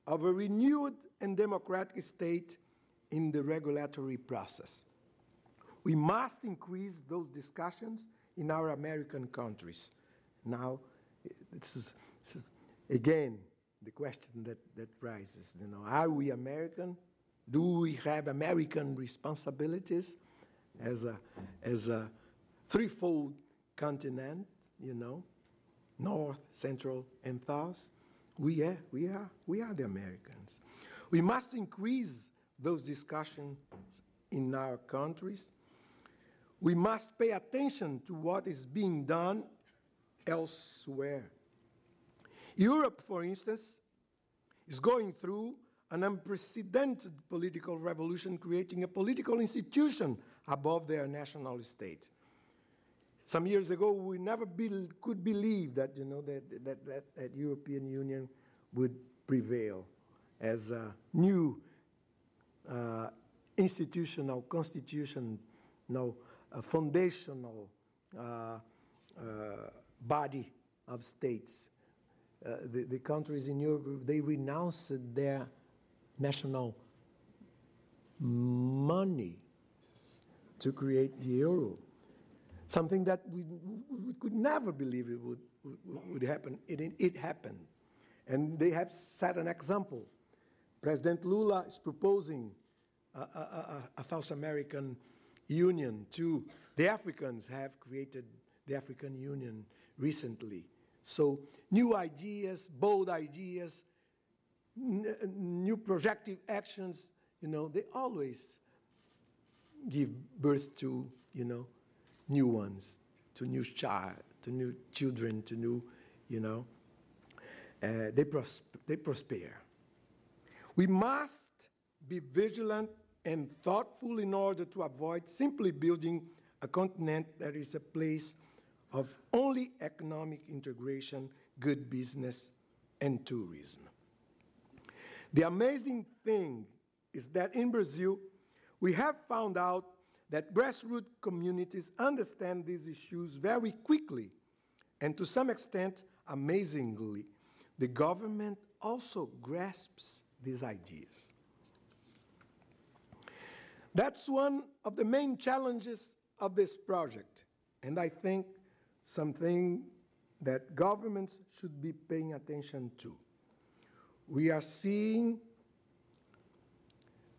of a renewed and democratic state in the regulatory process. We must increase those discussions in our American countries. Now, this is again the question that rises. You know, are we American? Do we have American responsibilities as a threefold continent? You know, North, Central, and South. We are the Americans. We must increase those discussions in our countries. We must pay attention to what is being done elsewhere. Europe, for instance, is going through an unprecedented political revolution, creating a political institution above their national state. Some years ago, we never could believe that, you know, that European Union would prevail as a new institutional, constitutional, foundational body of states. The countries in Europe, they renounced their national money to create the euro. Something that we could never believe it would happen. It happened. And they have set an example. President Lula is proposing a South American Union too. The Africans have created the African Union recently. So new ideas, bold ideas, new projective actions, you know, they always give birth to, you know, new ones, to new children, to new, you know, they prosper. We must be vigilant and thoughtful in order to avoid simply building a continent that is a place of only economic integration, good business, and tourism. The amazing thing is that in Brazil, we have found out that grassroots communities understand these issues very quickly, and to some extent, amazingly, the government also grasps these ideas. That's one of the main challenges of this project, and I think something that governments should be paying attention to. We are seeing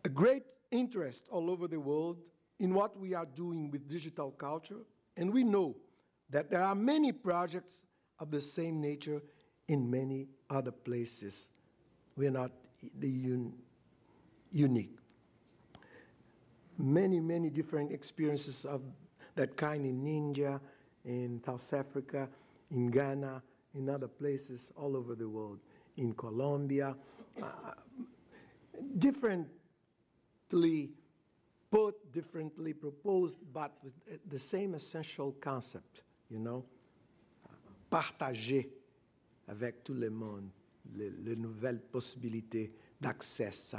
a great interest all over the world in what we are doing with digital culture, and we know that there are many projects of the same nature in many other places. We are not unique. Many different experiences of that kind in India, in South Africa, in Ghana, in other places all over the world, in Colombia, differently put, differently proposed, but with the same essential concept, you know, partager avec tout le monde les nouvelles possibilités d'accès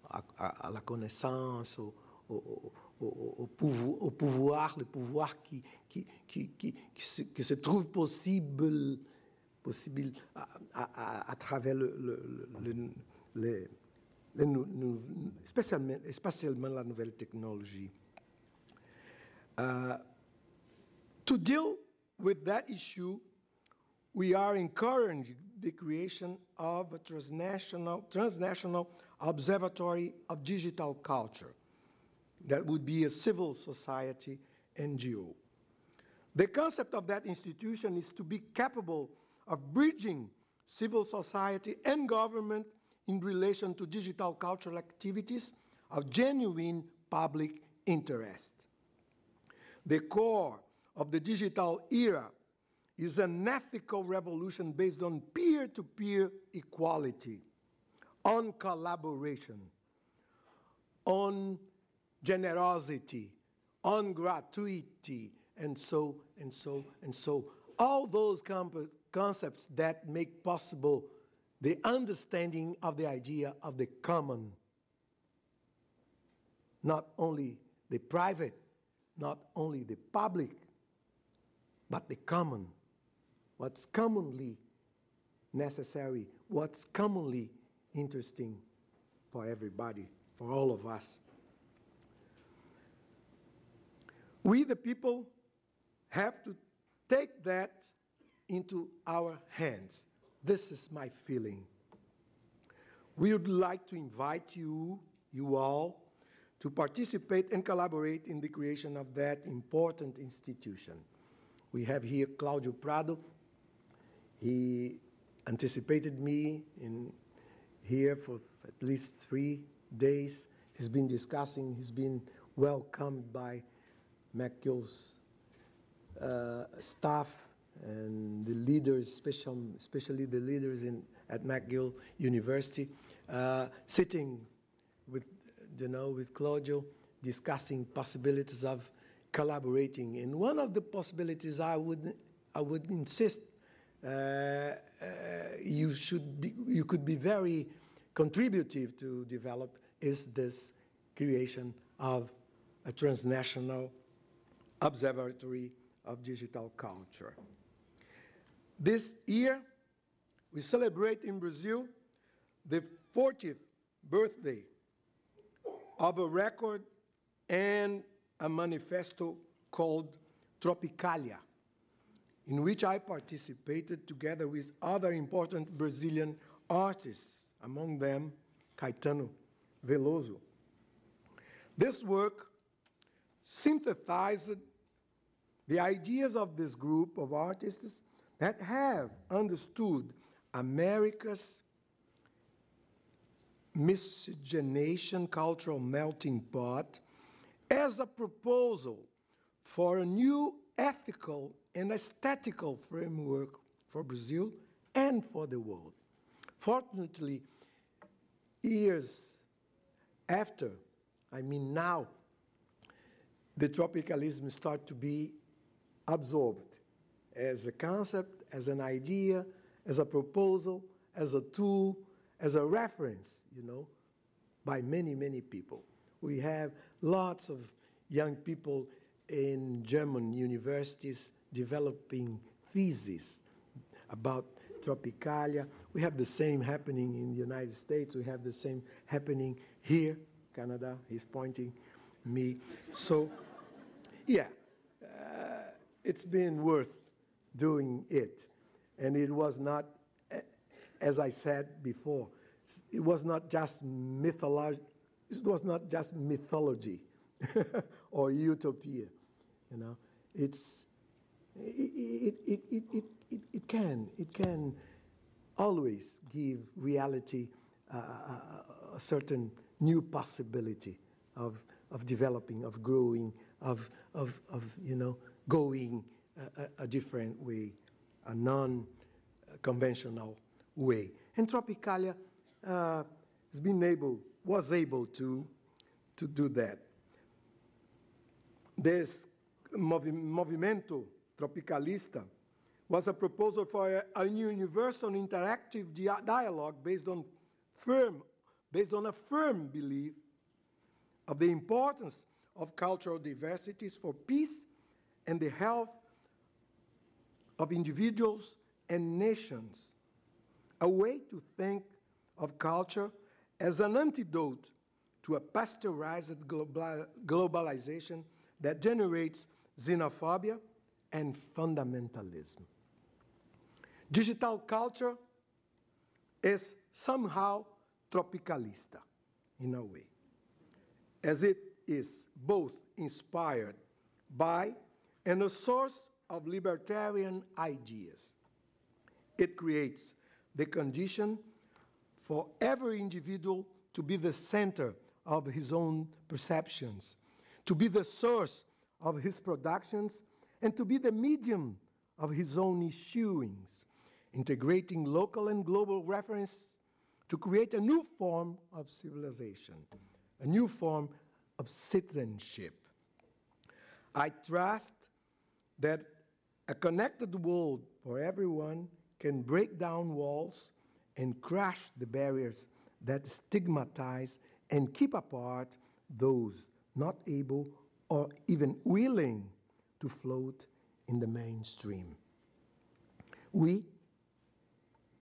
à la connaissance, au pouvoir, le pouvoir qui se trouve possible à travers spécialement la nouvelle technologie. To deal with that issue, we are encouraging the creation of a transnational observatory of digital culture. That would be a civil society NGO. The concept of that institution is to be capable of bridging civil society and government in relation to digital cultural activities of genuine public interest. The core of the digital era is an ethical revolution based on peer-to-peer equality, on collaboration, on generosity, on gratuity, and so. All those concepts that make possible the understanding of the idea of the common. Not only the private, not only the public, but the common. What's commonly necessary, what's commonly interesting for everybody, for all of us. We, the people, have to take that into our hands. This is my feeling. We would like to invite you all, to participate and collaborate in the creation of that important institution. We have here Claudio Prado. He anticipated me in here for at least 3 days. He's been discussing, he's been welcomed by McGill's staff and the leaders, especially the leaders at McGill University, sitting with Claudio, discussing possibilities of collaborating. And one of the possibilities I would insist you could be very contributive to develop is this creation of a transnational observatory of digital culture. This year, we celebrate in Brazil the 40th birthday of a record and a manifesto called Tropicalia, in which I participated together with other important Brazilian artists, among them Caetano Veloso. This work synthesized the ideas of this group of artists that have understood America's miscegenation cultural melting pot as a proposal for a new ethical and aesthetical framework for Brazil and for the world. Fortunately, years after, I mean now, the tropicalism started to be absorbed as a concept, as an idea, as a proposal, as a tool, as a reference, by many, many people. We have lots of young people in German universities developing theses about Tropicalia. We have the same happening in the United States. We have the same happening here, Canada. He's pointing me. So, yeah, it's been worth doing it. And it was not, as I said before, it was not just mythology. It was not just mythology or utopia. It can always give reality a certain new possibility of developing, of growing, of going a different way, a non-conventional way. And Tropicalia was able to do that. This Movimento Tropicalista was a proposal for a universal interactive dialogue based on a firm belief of the importance of cultural diversities for peace and the health of individuals and nations, a way to think of culture as an antidote to a pasteurized globalization that generates xenophobia and fundamentalism. Digital culture is somehow tropicalista, in a way, as it is both inspired by and a source of libertarian ideas. It creates the condition for every individual to be the center of his own perceptions, to be the source of his productions, and to be the medium of his own issuings, integrating local and global reference to create a new form of civilization, a new form of citizenship. I trust that a connected world for everyone can break down walls and crush the barriers that stigmatize and keep apart those not able or even willing to float in the mainstream. We